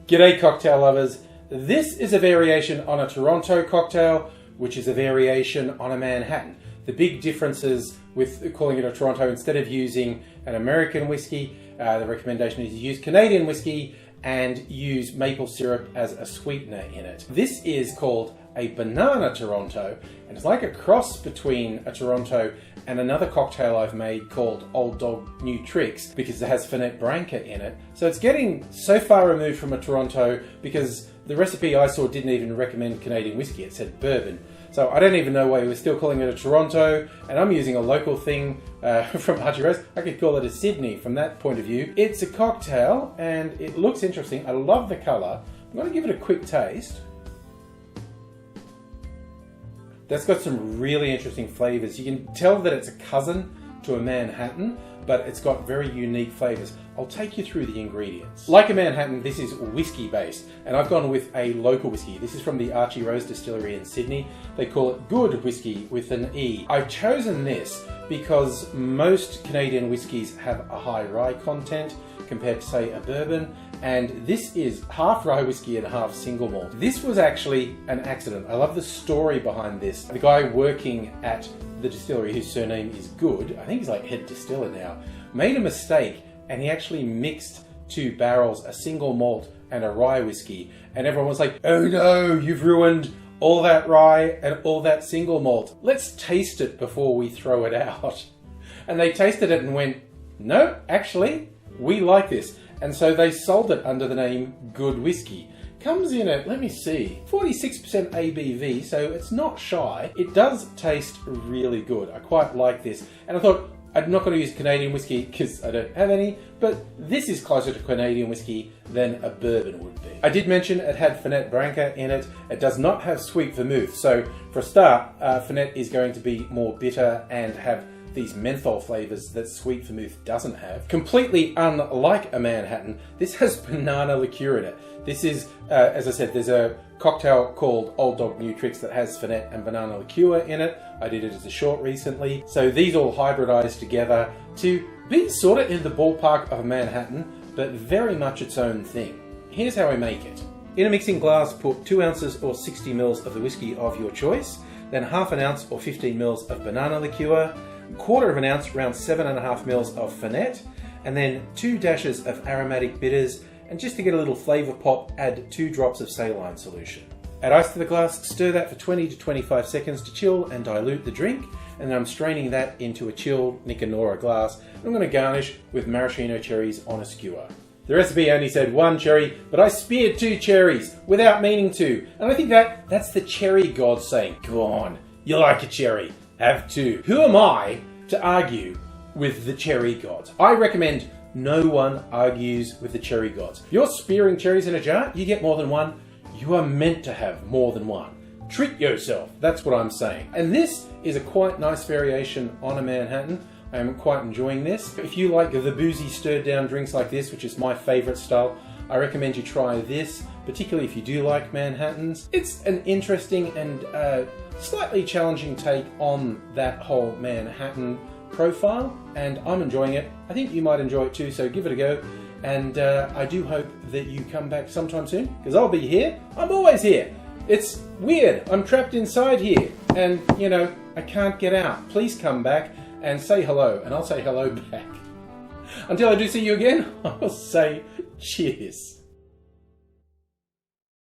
G'day cocktail lovers. This is a variation on a Toronto cocktail, which is a variation on a Manhattan. The big differences with calling it a Toronto, instead of using an American whiskey, the recommendation is to use Canadian whiskey and use maple syrup as a sweetener in it. This is called a banana Toronto, and it's like a cross between a Toronto and another cocktail I've made called Old Dog New Tricks, because it has fernet branca in it. So it's getting so far removed from a Toronto because the recipe I saw didn't even recommend Canadian whiskey, it said bourbon. So I don't even know why we're still calling it a Toronto, and I'm using a local thing from Archie Rose. I could call it a Sydney from that point of view. It's a cocktail and it looks interesting. I love the colour. I'm going to give it a quick taste. That's got some really interesting flavours. You can tell that it's a cousin to a Manhattan, but it's got very unique flavours. I'll take you through the ingredients. Like a Manhattan, this is whiskey based, and I've gone with a local whiskey. This is from the Archie Rose Distillery in Sydney. They call it good whiskey with an E. I've chosen this because most Canadian whiskies have a high rye content compared to, say, a bourbon, and this is half rye whiskey and half single malt. This was actually an accident. I love the story behind this. The guy working at the distillery, whose surname is Good, I think he's like head distiller now, made a mistake and he actually mixed two barrels, a single malt and a rye whiskey, and everyone was like, oh no, you've ruined all that rye and all that single malt. Let's taste it before we throw it out. And they tasted it and went, no, actually, we like this. And so they sold it under the name Good Whiskey. Comes in at, let me see, 46% ABV, so it's not shy. It does taste really good. I quite like this. And I thought, I'm not going to use Canadian whiskey because I don't have any, but this is closer to Canadian whiskey than a bourbon would be. I did mention it had fernet branca in it. It does not have sweet vermouth. So for a start, fernet is going to be more bitter and have these menthol flavours that sweet vermouth doesn't have. Completely unlike a Manhattan, this has banana liqueur in it. This is, as I said, there's a cocktail called Old Dog New Tricks that has fernet and banana liqueur in it. I did it as a short recently. So these all hybridise together to be sort of in the ballpark of a Manhattan, but very much its own thing. Here's how I make it. In a mixing glass, put 2 ounces or 60 mils of the whiskey of your choice, then half an ounce or 15 mils of banana liqueur, quarter of an ounce, around 7.5 mils of fernet, and then 2 dashes of aromatic bitters, and just to get a little flavour pop, add 2 drops of saline solution. Add ice to the glass, stir that for 20 to 25 seconds to chill and dilute the drink, and then I'm straining that into a chilled Nicanora glass. I'm going to garnish with maraschino cherries on a skewer. The recipe only said 1 cherry, but I speared 2 cherries without meaning to, and I think that's the cherry god saying, come on, you like a cherry, have 2. Who am I to argue with the cherry gods? I recommend no one argues with the cherry gods. You're spearing cherries in a jar, you get more than 1. You are meant to have more than 1. Treat yourself, that's what I'm saying. And this is a quite nice variation on a Manhattan. I am quite enjoying this. If you like the boozy stirred down drinks like this, which is my favourite style, I recommend you try this, particularly if you do like Manhattans. It's an interesting and slightly challenging take on that whole Manhattan profile, and I'm enjoying it. I think you might enjoy it too, so give it a go. And I do hope that you come back sometime soon, because I'll be here. I'm always here. It's weird. I'm trapped inside here, and you know, I can't get out. Please come back and say hello, and I'll say hello back. Until I do see you again, I'll say cheers.